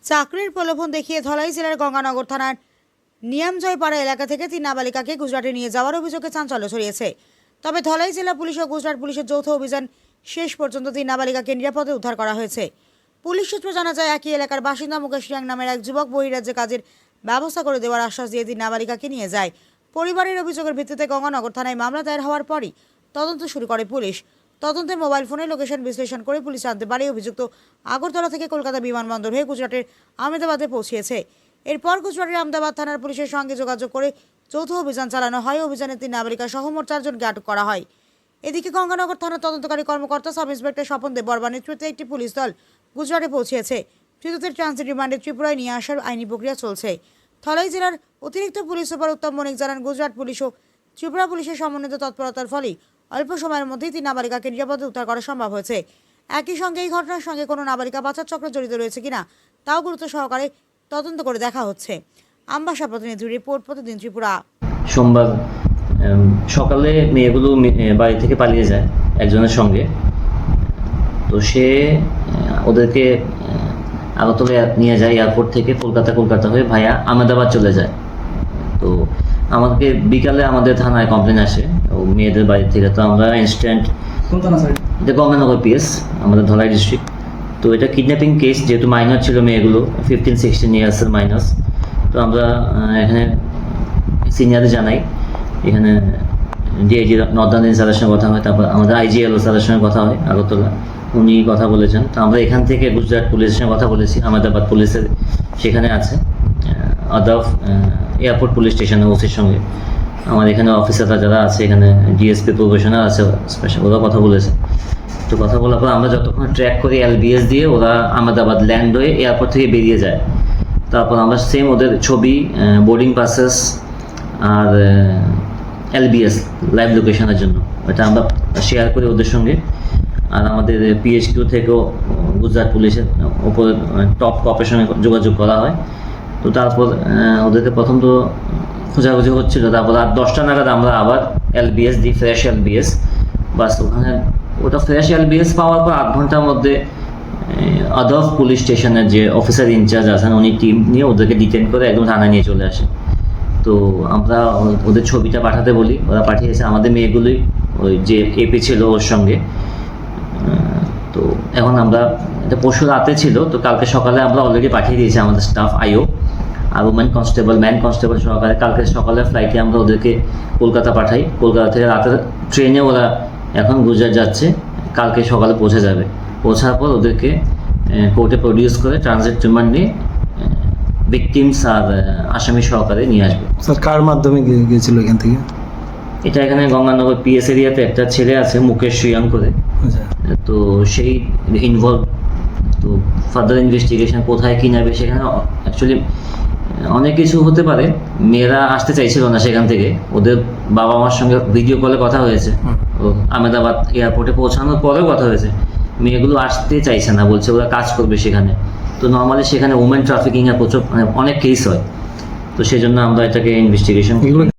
চাকরির প্রলোভন দেখিয়ে ধলাই জেলার গঙ্গানগর থানার নিয়ামজয়পাড়া এলাকা থেকে 3 নাবালিকাকে গুজরাটে নিয়ে যাওয়ার অভিযোগে চাঞ্চল্য ছড়িয়েছে। তবে ধলাই জেলা পুলিশ ও গুজরাট পুলিশের যৌথ অভিযান শেষ পর্যন্ত 3 নাবালিকাকে নিরাপদে উদ্ধার করা হয়েছে। পুলিশ সূত্র জানা যায়, একই এলাকার বাসিন্দা মুকেশ রিয়াং নামের এক যুবক বহিরাজ্যে কাজের ব্যবস্থা করে দেওয়ার আশ্বাস দিয়ে 3 নাবালিকাকে নিয়ে যায়। পরিবারের অভিযোগের ভিত্তিতে গঙ্গানগর থানায় মামলা দায়ের হওয়ার পরই তদন্ত শুরু করে পুলিশ। তদন্তে মোবাইল ফোনে লোকেশন বিশ্লেষণ করে পুলিশ জানতে পারে অভিযুক্ত আগরতলা থেকে কলকাতা বিমানবন্দর হয়ে গুজরাটের আহমেদাবাদে পৌঁছিয়েছে। এরপর গুজরাটের আহমেদাবাদ থানার পুলিশের সঙ্গে যোগাযোগ করে যৌথ অভিযান চালানো হয়। অভিযানে 3 নাবালিকা সহ মোট 4 জনকে আটক করা হয়। এদিকে গঙ্গানগর থানার তদন্তকারী কর্মকর্তা সাব ইন্সপেক্টর স্বপন দেব বর্মা নেতৃত্বে একটি পুলিশ দল গুজরাটে পৌঁছেছে। ধৃতদের ট্রানজিট রিমান্ডে ত্রিপুরায় নিয়ে আসার আইনি প্রক্রিয়া চলছে। ধলাই জেলার অতিরিক্ত পুলিশ সুপার উত্তম মনিক জানান, গুজরাট পুলিশ ও ত্রিপুরা পুলিশের সমন্বিত তৎপরতার ফলে অল্প সময়ের মধ্যেই 3 নাবালিকাকে নিরাপদে উদ্ধার করা সম্ভব হয়েছে। একই সঙ্গে এই ঘটনার সঙ্গে কোনো নাবালিকা পাচার চক্র জড়িত রয়েছে কিনা তাও গুরুত্ব সহকারে তদন্ত করে দেখা হচ্ছে। আমবাসা প্রতিনিধি রিপোর্ট, প্রতিদিন ত্রিপুরা। সোমবার সকালে মেয়েগুলো বাড়ি থেকে পালিয়ে যায় একজনের সঙ্গে। তো সে ওদেরকে আগরতলা নিয়ে যায় এয়ারপোর্ট থেকে, কলকাতা হয়ে ভাইয়া আহমেদাবাদ চলে যায়। তো আমাকে বিকালে আমাদের থানায় কমপ্লেন আসে ও মেয়েদের বাড়ি থেকে। তো আমরা ইনস্ট্যান্ট এটা গঙ্গানগর পিএস, আমাদের ধলাই ডিস্ট্রিক্ট। তো এটা কিডন্যাপিং কেস, যেহেতু মাইনর ছিল মেয়েগুলো, 15-16 ইয়ার্সের মাইনাস। তো আমরা এখানে সিনিয়রদের জানাই, এখানে ডিআইজি নর্দার্ন স্যারের সঙ্গে কথা হয়, তারপর আমাদের আইজিএল স্যারের সঙ্গে কথা হয় আগরতলা, উনি কথা বলেছেন। তো আমরা এখান থেকে গুজরাট পুলিশের সঙ্গে কথা বলেছি, আহমেদাবাদ পুলিশের সেখানে আছে, আদাফ এয়ারপোর্ট পুলিশ স্টেশনে ওসির সঙ্গে। আমার এখানে অফিসাররা যারা আছে, এখানে ডিএসপি প্রফেশনাল আছে স্পেশাল, ওরা কথা বলেছে। তো কথা বলার পর আমরা যতক্ষণ ট্র্যাক করি এলবিএস দিয়ে, ওরা আহমেদাবাদ ল্যান্ড হয়ে এয়ারপোর্ট থেকে বেরিয়ে যায়। তারপর আমরা সেম ওদের ছবি, বোর্ডিং পাসেস আর এলবিএস লাইভ লোকেশনের জন্য এটা আমরা শেয়ার করি ওদের সঙ্গে। আর আমাদের পিএইচকিউ থেকেও গুজরাট পুলিশের ওপরে টপ কপের সঙ্গে যোগাযোগ করা হয়। তো তারপর ওদেরকে প্রথম তো খোঁজাখুঁজি হচ্ছিল, তারপর রাত 10টা নাগাদ আমরা আবার এলবিএস দিই, ফ্রেশ এলবিএস। বাস ওখানে ওটা ফ্রেশ এলবিএস পাওয়ার পর 8 ঘন্টার মধ্যে আদাফ পুলিশ স্টেশনের যে অফিসার ইনচার্জ আছেন, উনি টিম নিয়ে ওদেরকে ডিটেন করে একদম থানায় নিয়ে চলে আসে। তো আমরা ওদের ছবিটা পাঠাতে বলি, ওরা পাঠিয়েছে। আমাদের মেয়েগুলোই ওই যে এপি ছিল ওর সঙ্গে। তো এখন আমরা, এটা পরশু রাতে ছিল, তো কালকে সকালে আমরা অলরেডি পাঠিয়ে দিয়েছি আমাদের স্টাফ আইও আর ম্যান কনস্টেবল সহকারে। কালকে সকালে ফ্লাইটে আমরা ওদেরকে কলকাতা পাঠাই। কলকাতা থেকে রাতের ট্রেনে ওরা এখন গুজরাট যাচ্ছে, কালকে সকালে পৌঁছে যাবে। পৌঁছার পর ওদেরকে কোর্টে প্রডিউস করে ট্রানজিট রিমান্ড নিয়ে ভিকটিমস আর আসামি সহকারে নিয়ে আসবে। স্যার কার মাধ্যমে গিয়েছিল এখান থেকে? এটা এখানে গঙ্গানগর পিএস এরিয়াতে একটা ছেলে আছে মুকেশ রিয়াং করে, তো সেই ইনভলভ। তো ফার্দার ইনভেস্টিগেশন কোথায় কী নেবে, সেখানে অ্যাকচুয়ালি অনেক কিছু হতে পারে। মেয়েরা আসতে চাইছিল না সেখান থেকে, ওদের বাবা মার সঙ্গে ভিডিও কলে কথা হয়েছে, ও আহমেদাবাদ এয়ারপোর্টে পৌঁছানোর পরেও কথা হয়েছে। মেয়েগুলো আসতে চাইছে না, বলছে ওরা কাজ করবে সেখানে। তো নর্মালি সেখানে উমেন ট্রাফিকিং এর প্রচুর অনেক কেস হয়। তো সেই জন্য আমরা এটাকে ইনভেস্টিগেশন